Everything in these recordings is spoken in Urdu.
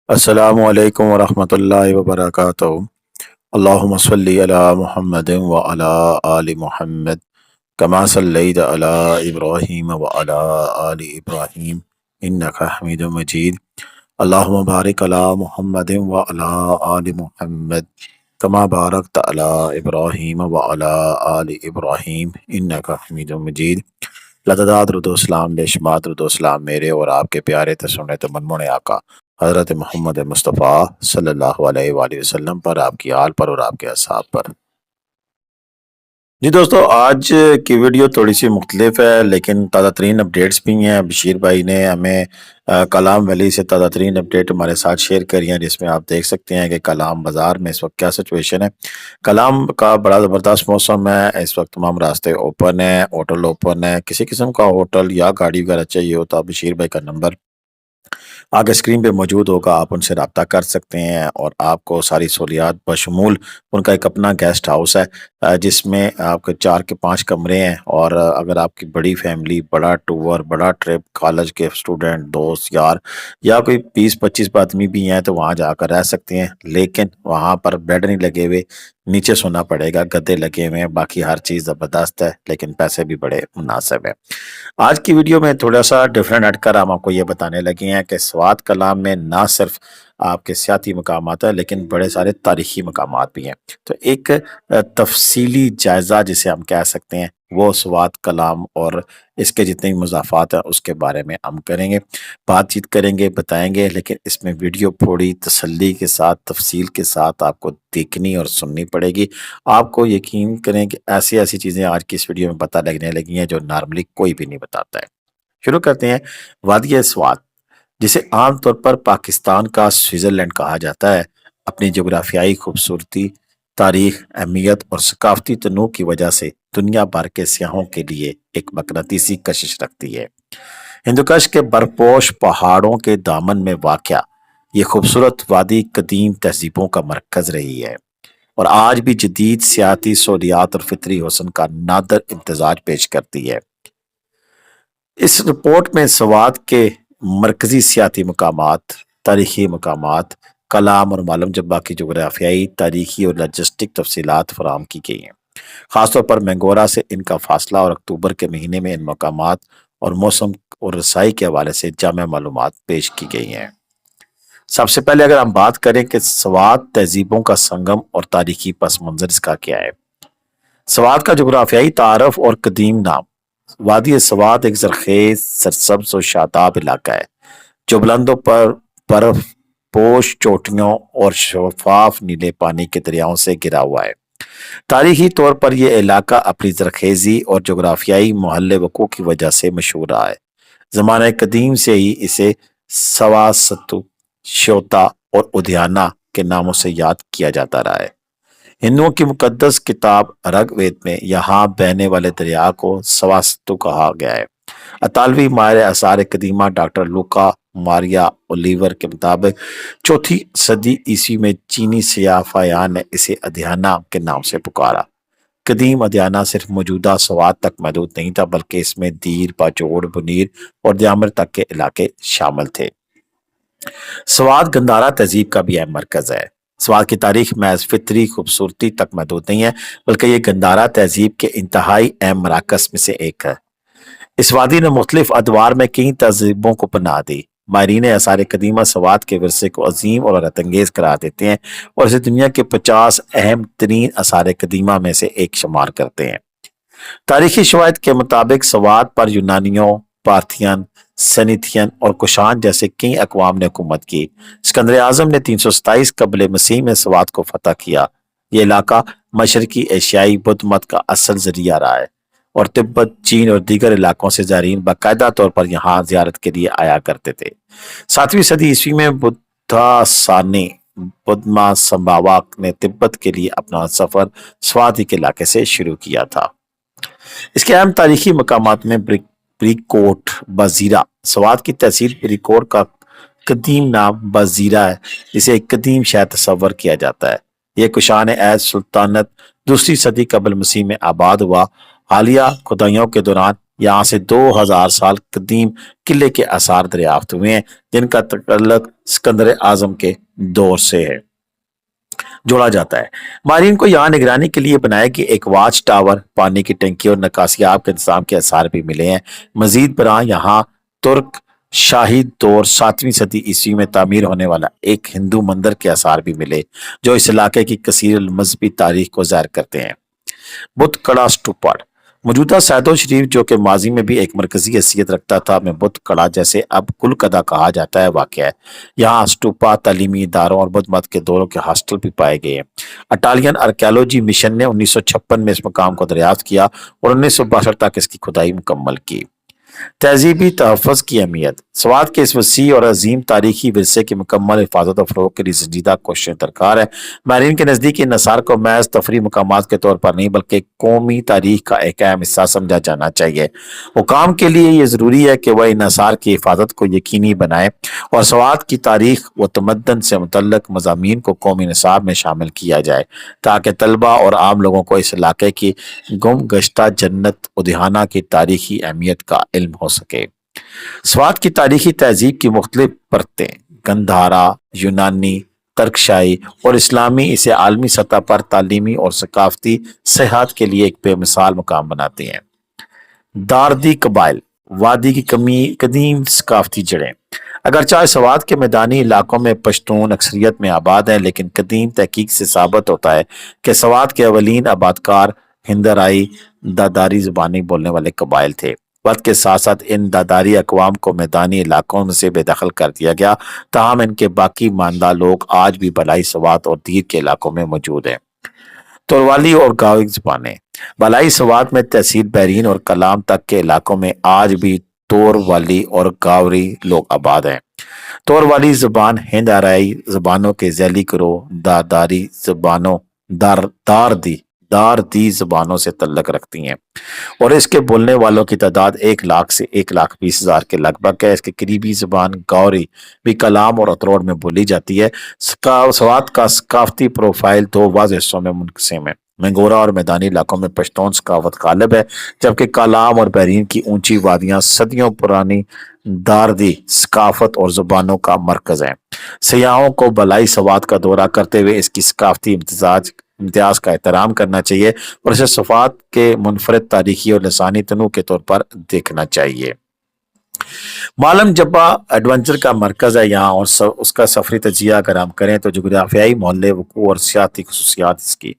السلام علیکم ورحمۃ اللہ وبرکاتہ۔ اللہم صلی علی محمد وعلی آل محمد کما صلیت علی ابراہیم وعلی آل ابراہیم انک حمید مجید۔ اللہم بارک علی محمد وعلی آل محمد کما بارکت علی ابراہیم وعلی آل ابراہیم انک حمید مجید۔ لداد رد و اسلام بے شمار رد و اسلام میرے اور آپ کے پیارے تے سنت منمونے آقا حضرت محمد مصطفیٰ صلی اللہ علیہ وآلہ وسلم پر، آپ کی آل پر اور آپ کے اصحاب پر۔ جی دوستو، آج کی ویڈیو تھوڑی سی مختلف ہے لیکن تازہ ترین اپڈیٹس بھی ہیں۔ بشیر بھائی نے ہمیں کلام ویلی سے تازہ ترین اپڈیٹ ہمارے ساتھ شیئر کری ہیں، جس میں آپ دیکھ سکتے ہیں کہ کلام بازار میں اس وقت کیا سچویشن ہے۔ کلام کا بڑا زبردست موسم ہے، اس وقت تمام راستے اوپن ہیں، ہوٹل اوپن ہے۔ کسی قسم کا ہوٹل یا گاڑی وغیرہ چاہیے ہوتا، بشیر بھائی کا نمبر آگے اسکرین پہ موجود ہوگا، آپ ان سے رابطہ کر سکتے ہیں اور آپ کو ساری سہولیات بشمول ان کا ایک اپنا گیسٹ ہاؤس ہے جس میں آپ کے 4 کے 5 کمرے ہیں، اور اگر آپ کی بڑی فیملی، بڑا ٹور، بڑا ٹرپ، کالج کے اسٹوڈنٹ، دوست یار یا کوئی 20-25 آدمی بھی ہیں تو وہاں جا کر رہ سکتے ہیں، لیکن وہاں پر بیڈ نہیں لگے ہوئے، نیچے سونا پڑے گا، گدے لگے ہوئے ہیں، باقی ہر چیز زبردست ہے لیکن پیسے بھی بڑے مناسب ہیں۔ آج کی ویڈیو میں تھوڑا سا ڈیفرنٹ ہٹ کر ہم آپ کو یہ بتانے لگے ہیں کہ سوات کلام میں نہ صرف آپ کے سیاحتی مقامات ہیں لیکن بڑے سارے تاریخی مقامات بھی ہیں۔ تو ایک تفصیلی جائزہ جسے ہم کہہ سکتے ہیں وہ سوات کلام اور اس کے جتنے مضافات ہیں اس کے بارے میں ہم کریں گے، بات چیت کریں گے، بتائیں گے، لیکن اس میں ویڈیو تھوڑی تسلی کے ساتھ، تفصیل کے ساتھ آپ کو دیکھنی اور سننی پڑے گی۔ آپ کو یقین کریں کہ ایسی ایسی چیزیں آج کی اس ویڈیو میں پتہ لگنے لگی ہیں جو نارملی کوئی بھی نہیں بتاتا ہے۔ شروع کرتے ہیں۔ وادی سوات، جسے عام طور پر پاکستان کا سوئٹزرلینڈ کہا جاتا ہے، اپنی جغرافیائی خوبصورتی، تاریخ، اہمیت اور ثقافتی تنوع کی وجہ سے دنیا بھر کے سیاحوں کے لیے ایک مقناطیسی کشش رکھتی ہے۔ ہندوکش کے برپوش پہاڑوں کے دامن میں واقع یہ خوبصورت وادی قدیم تہذیبوں کا مرکز رہی ہے اور آج بھی جدید سیاحتی سہولیات اور فطری حسن کا نادر امتزاج پیش کرتی ہے۔ اس رپورٹ میں سوات کے مرکزی سیاحتی مقامات، تاریخی مقامات، کلام اور معلوم جبہ کی جغرافیائی، تاریخی اور لاجسٹک تفصیلات فراہم کی گئی ہیں۔ خاص طور پر مینگورہ سے ان کا فاصلہ اور اکتوبر کے مہینے میں ان مقامات اور موسم اور رسائی کے حوالے سے جامع معلومات پیش کی گئی ہیں۔ سب سے پہلے اگر ہم بات کریں کہ سوات تہذیبوں کا سنگم اور تاریخی پس منظر اس کا کیا ہے۔ سوات کا جغرافیائی تعارف اور قدیم نام۔ وادی سوات ایک زرخیز، سرسبز و شاداب علاقہ ہے جو بلندوں پر برف پوش چوٹیوں اور شفاف نیلے پانی کے دریاؤں سے گھرا ہوا ہے۔ تاریخی طور پر یہ علاقہ اپنی زرخیزی اور جغرافیائی محل وقوع کی وجہ سے مشہور رہا ہے۔ زمانہ قدیم سے ہی اسے سواستو، شوتا اور ادھیانا کے ناموں سے یاد کیا جاتا رہا ہے۔ ہندوؤں کی مقدس کتاب رگ وید میں یہاں بہنے والے دریا کو سواستو کہا گیا ہے۔ اطالوی ماہر آثار قدیمہ ڈاکٹر لوکا ماریا اولیور کے مطابق 4 صدی عیسوی میں چینی سیاح فایان نے اسے ادھیانا کے نام سے پکارا۔ قدیم ادھیانا صرف موجودہ سوات تک محدود نہیں تھا بلکہ اس میں دیر، باجوڑ، بنیر اور دیامر تک کے علاقے شامل تھے۔ سوات گندھارا تہذیب کا بھی اہم مرکز ہے۔ سوات کی تاریخ محض فطری خوبصورتی تک محدود نہیں ہے بلکہ یہ گندھارا تہذیب کے انتہائی اہم مراکز میں سے ایک ہے۔ اس وادی نے مختلف ادوار میں کئی تہذیبوں کو پناہ دی۔ ماہرین آثار قدیمہ سوات کے ورثے کو عظیم اور حیرت انگیز قرار دیتے ہیں اور اسے دنیا کے 50 اہم ترین آثار قدیمہ میں سے ایک شمار کرتے ہیں۔ تاریخی شواہد کے مطابق سوات پر یونانیوں، پارتھین، سینیتھین اور کشان جیسے کئی اقوام نے حکومت کی۔ اسکندر اعظم نے 327 قبل مسیح میں سوات کو فتح کیا۔ یہ علاقہ مشرقی ایشیائی بدھ مت کا اصل ذریعہ رہا ہے اور تبت، چین اور دیگر علاقوں سے زائرین باقاعدہ طور پر یہاں زیارت کے لیے آیا کرتے تھے۔ 7ویں صدی عیسوی میں بدھا سانی بدھما سمبھاوا نے تبت کے لیے اپنا سفر سواتی کے علاقے سے شروع کیا تھا۔ اس کے اہم تاریخی مقامات میں بریکوٹ بازیرہ۔ سوات کی تحصیل بریکوٹ کا قدیم نام بازیرہ ہے جسے ایک قدیم شہر تصور کیا جاتا ہے۔ یہ کشان ایز سلطنت 2 صدی قبل مسیح میں آباد ہوا۔ حالیہ کھدائیوں کے دوران یہاں سے 2000 سال قدیم قلعے کے آثار دریافت ہوئے ہیں جن کا تعلق سکندر اعظم کے دور سے ہے جوڑا جاتا ہے۔ ماہرین کو یہاں نگرانی کے لیے بنائے گئے ایک واچ ٹاور، پانی کی ٹنکی اور نکاسیاب کے انتظام کے آثار بھی ملے ہیں۔ مزید برآں یہاں ترک شاہی دور 7ویں صدی عیسوی میں تعمیر ہونے والا ایک ہندو مندر کے آثار بھی ملے جو اس علاقے کی کثیر المذہبی تاریخ کو ظاہر کرتے ہیں۔ بت کڑا اسٹوپا، موجودہ سیدو شریف جو کہ ماضی میں بھی ایک مرکزی حیثیت رکھتا تھا میں بت کڑا جیسے اب کلکدہ کہا جاتا ہے واقع ہے۔ یہاں اسٹوپا تعلیمی اداروں اور بدھ مت کے دوروں کے ہاسٹل بھی پائے گئے ہیں۔ اٹالین آرکیالوجی مشن نے 1956 میں اس مقام کو دریافت کیا اور 1962 تک اس کی کھدائی مکمل کی۔ تہذیبی تحفظ کی اہمیت، سوات کے اس وسیع اور عظیم تاریخی ورثے کی مکمل حفاظت و فروغ کے لیے سنجیدہ کوششیں درکار ہے۔ ماہرین کے نزدیک ان آثار کو محض تفریحی مقامات کے طور پر نہیں بلکہ قومی تاریخ کا ایک اہم حصہ سمجھا جانا چاہیے۔ حکام کے لیے یہ ضروری ہے کہ وہ ان آثار کی حفاظت کو یقینی بنائے اور سوات کی تاریخ و تمدن سے متعلق مضامین کو قومی نصاب میں شامل کیا جائے تاکہ طلبہ اور عام لوگوں کو اس علاقے کی گم گشتہ جنت ادھیانہ کی تاریخی اہمیت کا علم ہو سکے۔ سوات کی تاریخی تہذیب کی مختلف پرتیں گندھارا، یونانی، ترکشاہی اور اسلامی اسے عالمی سطح پر تعلیمی اور ثقافتی سیاحت کے لیے ایک بے مثال مقام بناتی ہیں۔ داردی قبائل، وادی کی قدیم ثقافتی جڑیں، اگرچہ سوات کے میدانی علاقوں میں پشتون اکثریت میں آباد ہیں لیکن قدیم تحقیق سے ثابت ہوتا ہے کہ سوات کے اولین آبادکار ہندارائی داداری زبانی بولنے والے قبائل تھے۔ وقت کے ساتھ ساتھ ان داداری اقوام کو میدانی علاقوں سے بے دخل کر دیا گیا، تاہم ان کے باقی ماندہ لوگ آج بھی بالائی سوات اور دیر کے علاقوں میں موجود ہیں۔ توروالی اور گاوی زبانیں، بالائی سوات میں تحصیل بحرین اور کلام تک کے علاقوں میں آج بھی توروالی اور گاوری لوگ آباد ہیں۔ توروالی زبان ہند آرائی زبانوں کے ذیلی گروہ داداری زبانوں داردی زبانوں سے تعلق رکھتی ہیں اور اس کے بولنے والوں کی تعداد 1,00,000 سے 1,20,000 کے لگ بھگ ہے۔ اس کی قریبی زبان گاوری بھی کلام اور اتروڑ میں بولی جاتی ہے۔ سوات کا ثقافتی پروفائل دو واضح حصوں میں منقسم ہے۔ منگورا اور میدانی علاقوں میں پشتون ثقافت غالب ہے جبکہ کالام اور بحرین کی اونچی وادیاں صدیوں پرانی داردی ثقافت اور زبانوں کا مرکز ہیں۔ سیاحوں کو بالائی سوات کا دورہ کرتے ہوئے اس کی ثقافتی امتیاز کا احترام کرنا چاہیے اور اسے سوات کے منفرد تاریخی اور لسانی تنوع کے طور پر دیکھنا چاہیے۔ معلم جبہ ایڈونچر کا مرکز ہے یہاں اور اس کا سفری تجزیہ اگر ہم کریں تو جغرافیائی محلے وقوع اور سیاحتی خصوصیات اس کی۔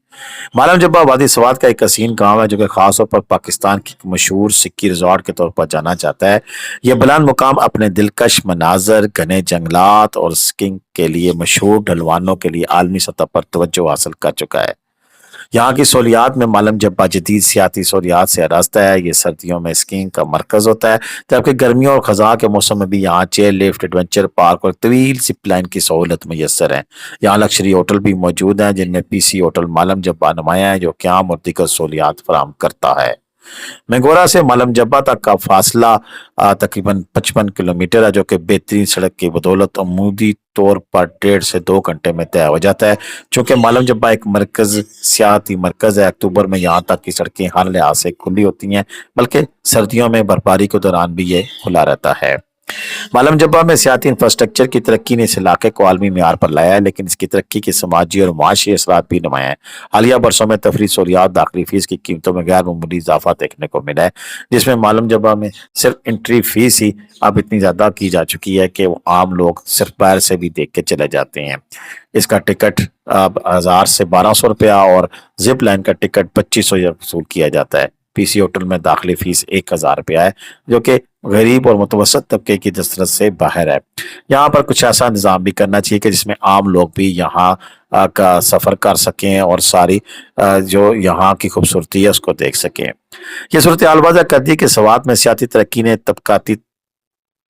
معلم جبہ وادی سوات کا ایک حسین گاؤں ہے جو کہ خاص طور پر پاکستان کی مشہور سکی ریزارٹ کے طور پر جانا جاتا ہے۔ یہ بلند مقام اپنے دلکش مناظر، گھنے جنگلات اور سکینگ کے لیے مشہور ڈھلوانوں کے لیے عالمی سطح پر توجہ حاصل کر چکا ہے۔ یہاں کی سہولیات میں معلم جبہ جدید سیاحتی سہولیات سے آراستہ ہے۔ یہ سردیوں میں اسکیئنگ کا مرکز ہوتا ہے جبکہ گرمیوں اور خزاں کے موسم میں بھی یہاں چیئر لفٹ، ایڈونچر پارک اور طویل زپ لائن کی سہولت میسر ہے۔ یہاں لکشری ہوٹل بھی موجود ہیں جن میں پی سی ہوٹل معلم جبہ نمایاں ہے جو قیام اور دیگر سہولیات فراہم کرتا ہے۔ منگورا سے معلم جبہ تک کا فاصلہ تقریباً 55 کلومیٹر ہے جو کہ بہترین سڑک کی بدولت عمودی طور پر 1.5 سے 2 گھنٹے میں طے ہو جاتا ہے۔ چونکہ معلم جبہ ایک سیاحتی مرکز ہے، اکتوبر میں یہاں تک کی سڑکیں ہر لحاظ سے کھلی ہوتی ہیں بلکہ سردیوں میں برفباری کے دوران بھی یہ کھلا رہتا ہے۔ معلم جبہ میں سیاحتی انفراسٹرکچر کی ترقی نے اس علاقے کو عالمی معیار پر لایا ہے لیکن اس کی ترقی کے سماجی اور معاشی اثرات بھی نمایاں ہیں۔ حالیہ برسوں میں تفریحی سہولیات، داخلی فیس کی قیمتوں میں غیر معمولی اضافہ دیکھنے کو ملا ہے جس میں معلم جبہ میں صرف انٹری فیس ہی اب اتنی زیادہ کی جا چکی ہے کہ وہ عام لوگ صرف باہر سے بھی دیکھ کے چلے جاتے ہیں۔ اس کا ٹکٹ 1000 سے 1200 روپیہ اور زپ لائن کا ٹکٹ 2500 وصول کیا جاتا ہے۔ پی سی ہوٹل میں داخلی فیس 1000 روپیہ ہے جو کہ غریب اور متوسط طبقے کی دسترس سے باہر ہے۔ یہاں پر کچھ ایسا نظام بھی کرنا چاہیے کہ جس میں عام لوگ بھی یہاں کا سفر کر سکیں اور ساری جو یہاں کی خوبصورتی ہے اس کو دیکھ سکیں۔ یہ صورتحال واضح کر دی کہ سوات میں سیاسی ترقی نے طبقاتی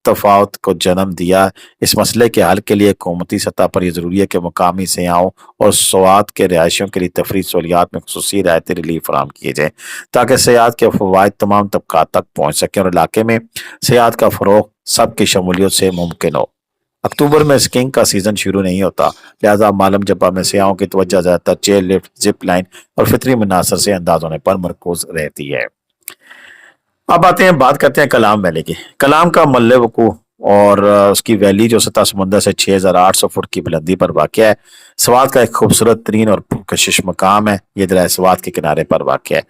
تفاوت کو جنم دیا۔ اس مسئلے کے حل کے لیے حکومتی سطح پر یہ ضروری ہے کہ مقامی سیاحوں اور سوات کے رہائشیوں کے لیے تفریحی سہولیات میں خصوصی رعایتی ریلیف فراہم کیے جائیں تاکہ سیاحت کے فوائد تمام طبقات تک پہنچ سکیں اور علاقے میں سیاحت کا فروغ سب کی شمولیت سے ممکن ہو۔ اکتوبر میں اسکیئنگ کا سیزن شروع نہیں ہوتا، لہذا معلم جبہ میں سیاحوں کی توجہ زیادہ تر چیئر لفٹ، زپ لائن اور فطری مناظر سے انداز ہونے پر مرکوز رہتی ہے۔ اب آتے ہیں، بات کرتے ہیں کلام ویلی کی۔ کلام کا محل وقوع اور اس کی ویلی جو سطح سمندر سے 6,800 فٹ کی بلندی پر واقع ہے، سوات کا ایک خوبصورت ترین اور پرکشش مقام ہے۔ یہ دریائے سوات کے کنارے پر واقع ہے۔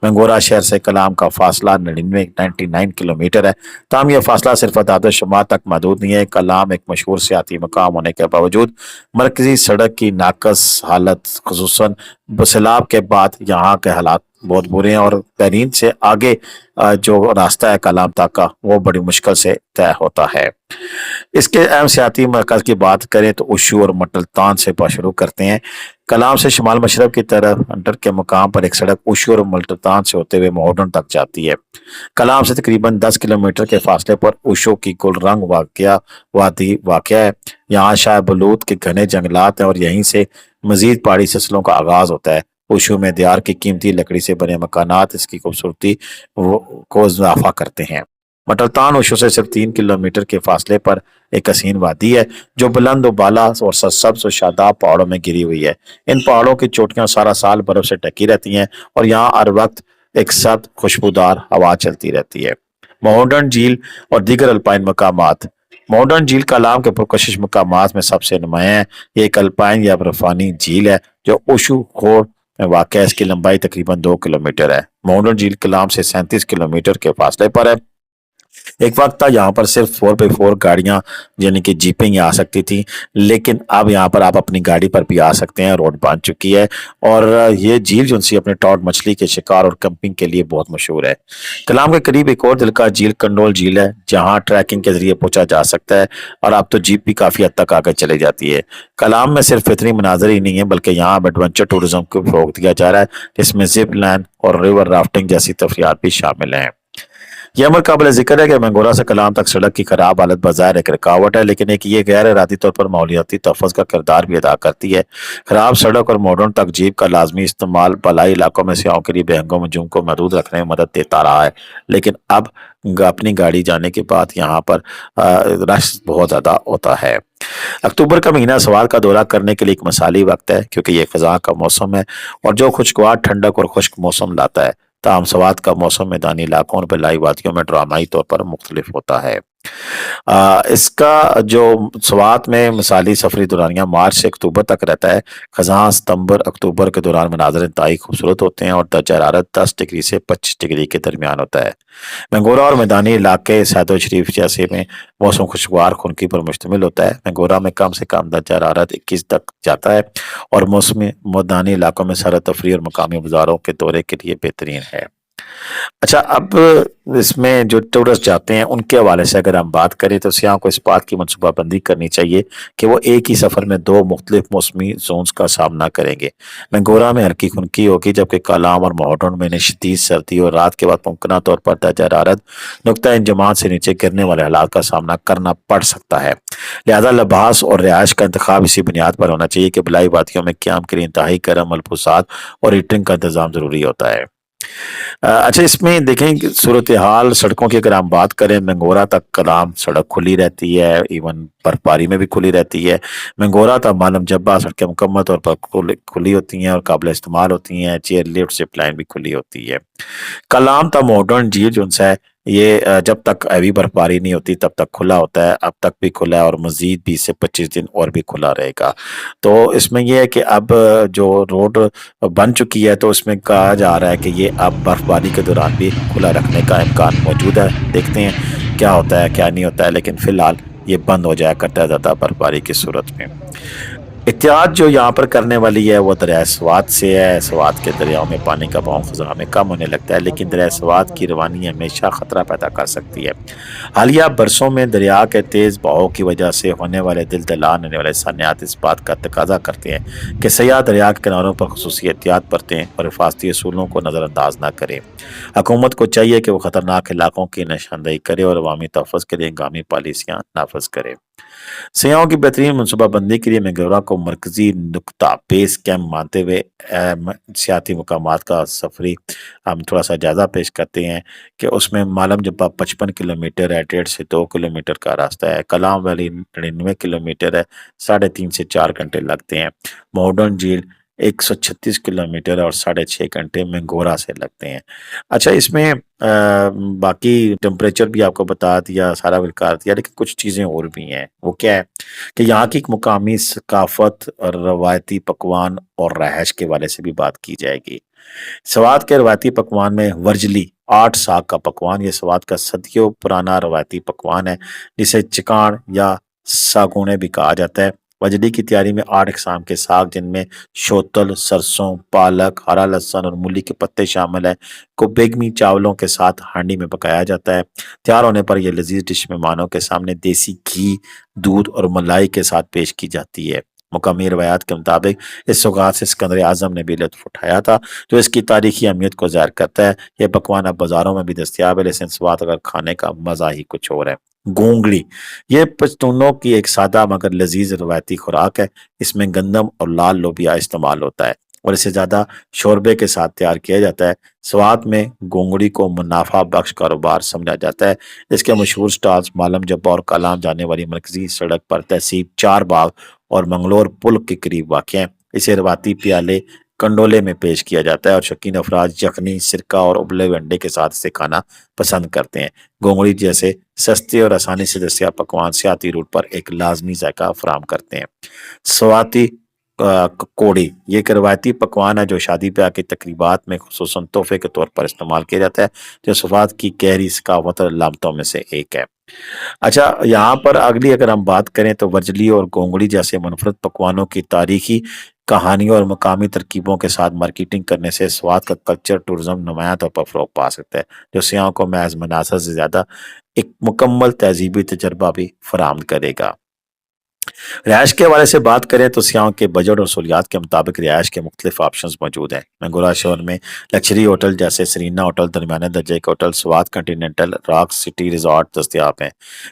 منگورا شہر سے کلام کا فاصلہ 99 کلومیٹر ہے۔ تاہم یہ فاصلہ صرف اعداد و شمار تک محدود نہیں ہے۔ کلام ایک مشہور سیاحتی مقام ہونے کے باوجود مرکزی سڑک کی ناقص حالت، خصوصاً سیلاب کے بعد یہاں کے حالات بہت برے ہیں، اور ترین سے آگے جو راستہ ہے کلام تک کا، وہ بڑی مشکل سے طے ہوتا ہے۔ اس کے اہم سیاحتی مرکز کی بات کریں تو اوشو اور ملتان سے شروع کرتے ہیں۔ کلام سے شمال مشرق کی طرف انٹر کے مقام پر ایک سڑک اوشو اور ملتان سے ہوتے ہوئے مہوڈن تک جاتی ہے۔ کلام سے تقریباً 10 کلومیٹر کے فاصلے پر اوشو کی گل رنگ وادی واقع ہے۔ یہاں شاہ بلوط کے گھنے جنگلات ہیں اور یہیں سے مزید پہاڑی سلسلوں کا آغاز ہوتا ہے۔ اوشو میں دیار کی قیمتی لکڑی سے بنے مکانات اس کی خوبصورتی کو اضافہ کرتے ہیں۔ مٹلتان اوشو سے صرف 3 کلومیٹر کے فاصلے پر ایک حسین وادی ہے جو بلند و بالا اور سرسبز و شاداب پہاڑوں میں گری ہوئی ہے۔ ان پہاڑوں کی چوٹیاں سارا سال برف سے ڈھکی رہتی ہیں اور یہاں ہر وقت ایک سرد خوشبودار ہوا چلتی رہتی ہے۔ مہوڈن جھیل اور دیگر الپائن مقامات۔ مہوڈن جھیل کلام کے پرکشش مقامات میں سب سے نمایاں ہے۔ یہ ایک الپائن یا برفانی جھیل ہے جو اوشو خور میں واقع ہے۔ اس کی لمبائی تقریباً 2 کلومیٹر ہے۔ مہوڈن جھیل کلام سے 37 کلومیٹر کے فاصلے پر ہے۔ ایک وقت تھا یہاں پر صرف 4x4 گاڑیاں یعنی کہ جیپیں ہی آ سکتی تھی، لیکن اب یہاں پر آپ اپنی گاڑی پر بھی آ سکتے ہیں، روڈ بن چکی ہے۔ اور یہ جھیل جو اپنے ٹاٹ مچھلی کے شکار اور کیمپنگ کے لیے بہت مشہور ہے۔ کلام کے قریب ایک اور دلکش جھیل کنڈول جھیل ہے جہاں ٹریکنگ کے ذریعے پہنچا جا سکتا ہے، اور اب تو جیپ بھی کافی حد تک آگے چلی جاتی ہے۔ کلام میں صرف فطری مناظر ہی نہیں ہے بلکہ یہاں ایڈونچر ٹورزم کو فروغ دیا جا رہا ہے، جس میں زپ لائن اور ریور رافٹنگ جیسی تفریحات بھی شامل ہیں۔ یہ امر قابل ذکر ہے کہ منگورا سے کلام تک سڑک کی خراب حالت بظاہر ایک رکاوٹ ہے، لیکن ایک یہ غیر ارادی طور پر ماحولیاتی تحفظ کا کردار بھی ادا کرتی ہے۔ خراب سڑک اور ماڈرن تک جیپ کا لازمی استعمال بالائی علاقوں میں سیاحوں کے لیے بہنگوں ہجوم کو محدود رکھنے میں مدد دیتا رہا ہے، لیکن اب اپنی گاڑی جانے کے بعد یہاں پر رش بہت زیادہ ہوتا ہے۔ اکتوبر کا مہینہ سوات کا دورہ کرنے کے لیے ایک مثالی وقت ہے کیونکہ یہ خزاں کا موسم ہے اور جو خوشگوار ٹھنڈک اور خشک موسم لاتا ہے۔ تاہم سوات کا موسم میدانی علاقوں اور بلائی وادیوں میں ڈرامائی طور پر مختلف ہوتا ہے۔ اس کا جو سوات میں مثالی سفری دورانیہ مارچ سے اکتوبر تک رہتا ہے۔ خزاں ستمبر اکتوبر کے دوران مناظر انتہائی خوبصورت ہوتے ہیں اور درجہ حرارت 10 ڈگری سے 25 ڈگری کے درمیان ہوتا ہے۔ منگورا اور میدانی علاقے سید و شریف جیسے میں موسم خوشگوار خنکی پر مشتمل ہوتا ہے۔ منگورا میں کم سے کم درجہ حرارت 21 تک جاتا ہے اور موسم میدانی علاقوں میں سیر و تفریح اور مقامی بازاروں کے دورے کے لیے بہترین ہے۔ اچھا، اب اس میں جو ٹورسٹ جاتے ہیں ان کے حوالے سے اگر ہم بات کریں تو سیاحوں کو اس بات کی منصوبہ بندی کرنی چاہیے کہ وہ ایک ہی سفر میں 2 مختلف موسمی زونز کا سامنا کریں گے۔ منگورا میں ہلکی خنکی ہوگی جبکہ کلام اور مہوڈن میں شدید سردی اور رات کے بعد ممکنہ طور پر درجہ حرارت نقطہ انجماد سے نیچے گرنے والے حالات کا سامنا کرنا پڑ سکتا ہے۔ لہذا لباس اور رہائش کا انتخاب اسی بنیاد پر ہونا چاہیے کہ بلائی وادیوں میں قیام کے لیے انتہائی گرم ملبوسات اور ہیٹنگ کا انتظام ضروری ہوتا ہے۔ اچھا، اس میں دیکھیں کہ صورتحال سڑکوں کی اگر ہم بات کریں، منگورا تک کلام سڑک کھلی رہتی ہے، ایون برفباری میں بھی کھلی رہتی ہے۔ منگورا تک معلم جبہ سڑکیں مکمل طور پر کھلی ہوتی ہیں اور قابل استعمال ہوتی ہیں۔ چیئر لفٹ زپ لائن بھی کھلی ہوتی ہے۔ کلام تا ماڈرن جھیل جو ہے یہ جب تک ہیوی برفباری نہیں ہوتی تب تک کھلا ہوتا ہے، اب تک بھی کھلا ہے اور مزید 20 سے 25 دن اور بھی کھلا رہے گا۔ تو اس میں یہ ہے کہ اب جو روڈ بن چکی ہے تو اس میں کہا جا رہا ہے کہ یہ اب برفباری کے دوران بھی کھلا رکھنے کا امکان موجود ہے۔ دیکھتے ہیں کیا ہوتا ہے کیا نہیں ہوتا ہے، لیکن فی الحال یہ بند ہو جایا کرتا ہے زیادہ برفباری کی صورت میں۔ احتیاط جو یہاں پر کرنے والی ہے وہ دریائے سوات سے ہے۔ سوات کے دریاؤں میں پانی کا بہاؤ خزاں میں کم ہونے لگتا ہے، لیکن دریائے سوات کی روانی ہمیشہ خطرہ پیدا کر سکتی ہے۔ حالیہ برسوں میں دریا کے تیز بہاؤ کی وجہ سے ہونے والے دل دلان ہونے والے سانحات اس بات کا تقاضا کرتے ہیں کہ سیاح دریا کے کناروں پر خصوصی احتیاط برتیں اور حفاظتی اصولوں کو نظر انداز نہ کریں۔ حکومت کو چاہیے کہ وہ خطرناک علاقوں کی نشاندہی کرے اور عوامی تحفظ کے لیے ہنگامی پالیسیاں نافذ کرے۔ سیاحوں کی بہترین منصوبہ بندی کے لیے منگورا کو مرکزی نقطہ بیس کیمپ مانتے ہوئے سیاحتی مقامات کا سفری ہم تھوڑا سا جائزہ پیش کرتے ہیں کہ اس میں معلم جبہ 55 کلومیٹر ہے، 1.5 سے 2 کلومیٹر کا راستہ ہے۔ کلام ویلی 99 کلومیٹر ہے، 3.5 سے 4 گھنٹے لگتے ہیں۔ مہوڈن جھیل 136 کلومیٹر اور 6.5 گھنٹے میں گورا سے لگتے ہیں۔ اچھا اس میں باقی ٹمپریچر بھی آپ کو بتا دیا، سارا بکار دیا، لیکن کچھ چیزیں اور بھی ہیں۔ وہ کیا ہے کہ یہاں کی مقامی ثقافت اور روایتی پکوان اور رہائش کے والے سے بھی بات کی جائے گی۔ سوات کے روایتی پکوان میں ورجلی 8 ساگ کا پکوان، یہ سوات کا صدیوں پرانا روایتی پکوان ہے جسے چکان یا ساگونے بھی کہا جاتا ہے۔ وجلی کی تیاری میں 8 اقسام کے ساگ جن میں شوتل، سرسوں، پالک، ہرا لہسن اور مولی کے پتے شامل ہیں کو بیگمی چاولوں کے ساتھ ہانڈی میں پکایا جاتا ہے۔ تیار ہونے پر یہ لذیذ ڈش مہمانوں کے سامنے دیسی گھی، دودھ اور ملائی کے ساتھ پیش کی جاتی ہے۔ مقامی روایات کے مطابق اس سوغات سے سکندر اعظم نے بھی لطف اٹھایا تھا، جو اس کی تاریخی اہمیت کو ظاہر کرتا ہے۔ یہ پکوان اب بازاروں میں بھی دستیاب ہے، لیکن سوات اگر کھانے کا مزہ ہی کچھ اور ہے۔ گونگڑی یہ پشتونوں کی ایک سادہ مگر لذیذ روایتی خوراک ہے۔ اس میں گندم اور لال لوبیا استعمال ہوتا ہے اور اسے زیادہ شوربے کے ساتھ تیار کیا جاتا ہے۔ سوات میں گونگڑی کو منافع بخش کاروبار سمجھا جاتا ہے۔ اس کے مشہور سٹالز معلم جبہ اور کالام جانے والی مرکزی سڑک پر تہذیب چار باغ اور منگلور پل کے قریب واقع ہیں۔ اسے روایتی پیالے کنڈولے میں پیش کیا جاتا ہے اور شوقین افراد یخنی، سرکہ اور ابلے ہوئے انڈے کے ساتھ اسے کھانا پسند کرتے ہیں۔ گونگڑی جیسے سستے اور آسانی سے دستیاب پکوان سیاحتی روٹ پر ایک لازمی ذائقہ فراہم کرتے ہیں۔ سواتی کوڑی یہ ایک روایتی پکوان ہے جو شادی بیاہ کی تقریبات میں خصوصاً تحفے کے طور پر استعمال کیا جاتا ہے، جو سوات کی گہری ثقافت اور علامتوں میں سے ایک ہے۔ اچھا یہاں پر اگلی اگر ہم بات کریں تو ورجلی اور گونگڑی جیسے منفرد پکوانوں کی تاریخی کہانیوں اور مقامی ترکیبوں کے ساتھ مارکیٹنگ کرنے سے سوات کا کلچر ٹورزم نمایاں طور پر فروغ پا سکتا ہے، جو سیاحوں کو محض مناظر سے زیادہ ایک مکمل تہذیبی تجربہ بھی فراہم کرے گا۔ رہائش کے حوالے سے بات کریں تو سیاحوں کے بجٹ اور سہولیات کے مطابق رہائش کے مختلف آپشنز موجود ہیں۔ منگورا شہر میں لکشری ہوٹل جیسے سرینا ہوٹل، درمیانے درجے کے hotel, Swat continental, rock city resort دستیاب ہیں۔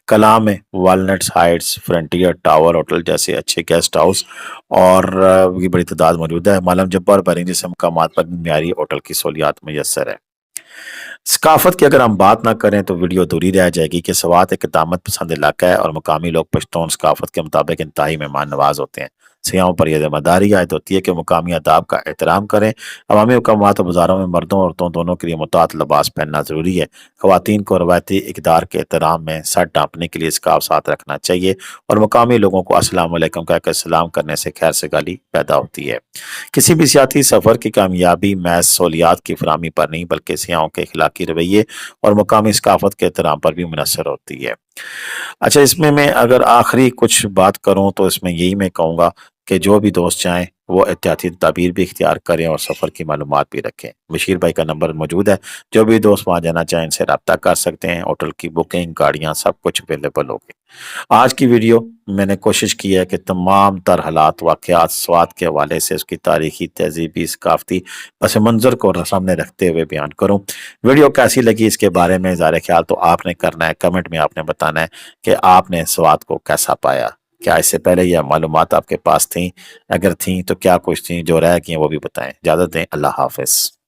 کلاں میں walnuts heights, frontier tower hotel جیسے اچھے گیسٹ ہاؤس اور بھی بڑی تعداد موجود ہے۔ معلم جبہ اور برنگ جیسے مقامات پر بھی معیاری ہوٹل کی سہولیات میسر ہے۔ ثقافت کی اگر ہم بات نہ کریں تو ویڈیو ادھوری رہ جائے گی کہ سوات ایک دامت پسند علاقہ ہے اور مقامی لوگ پشتون ثقافت کے مطابق انتہائی مہمان نواز ہوتے ہیں۔ سیاحوں پر یہ ذمہ داری عائد ہوتی ہے کہ مقامی آداب کا احترام کریں۔ عوامی مقامات اور بازاروں میں مردوں اور عورتوں دونوں کے لیے متعدد لباس پہننا ضروری ہے۔ خواتین کو روایتی اقدار کے احترام میں سر ڈھانپنے کے لیے اسکارف ساتھ رکھنا چاہیے اور مقامی لوگوں کو السلام علیکم کہہ کر سلام کرنے سے خیر سگالی پیدا ہوتی ہے۔ کسی بھی سیاحتی سفر کی کامیابی محض سہولیات کی فراہمی پر نہیں بلکہ سیاحوں کے اخلاقی رویے اور مقامی ثقافت کے احترام پر بھی منحصر ہوتی ہے۔ اچھا اس میں اگر آخری کچھ بات کروں تو اس میں یہی میں کہوں گا کہ جو بھی دوست چاہیں وہ احتیاطی تدابیر بھی اختیار کریں اور سفر کی معلومات بھی رکھیں۔ بشیر بھائی کا نمبر موجود ہے، جو بھی دوست وہاں جانا چاہیں ان سے رابطہ کر سکتے ہیں۔ ہوٹل کی بکنگ، گاڑیاں، سب کچھ اویلیبل ہوگی۔ آج کی ویڈیو میں نے کوشش کی ہے کہ تمام تر حالات، واقعات سوات کے حوالے سے اس کی تاریخی، تہذیبی، ثقافتی پس منظر کو سامنے رکھتے ہوئے بیان کروں۔ ویڈیو کیسی لگی اس کے بارے میں اظہار خیال تو آپ نے کرنا ہے، کمنٹ میں آپ نے بتانا ہے کہ آپ نے سوات کو کیسا پایا۔ کیا اس سے پہلے یہ معلومات آپ کے پاس تھیں؟ اگر تھیں تو کیا کچھ تھیں جو رہ گئی ہیں وہ بھی بتائیں۔ اجازت دیں، اللہ حافظ۔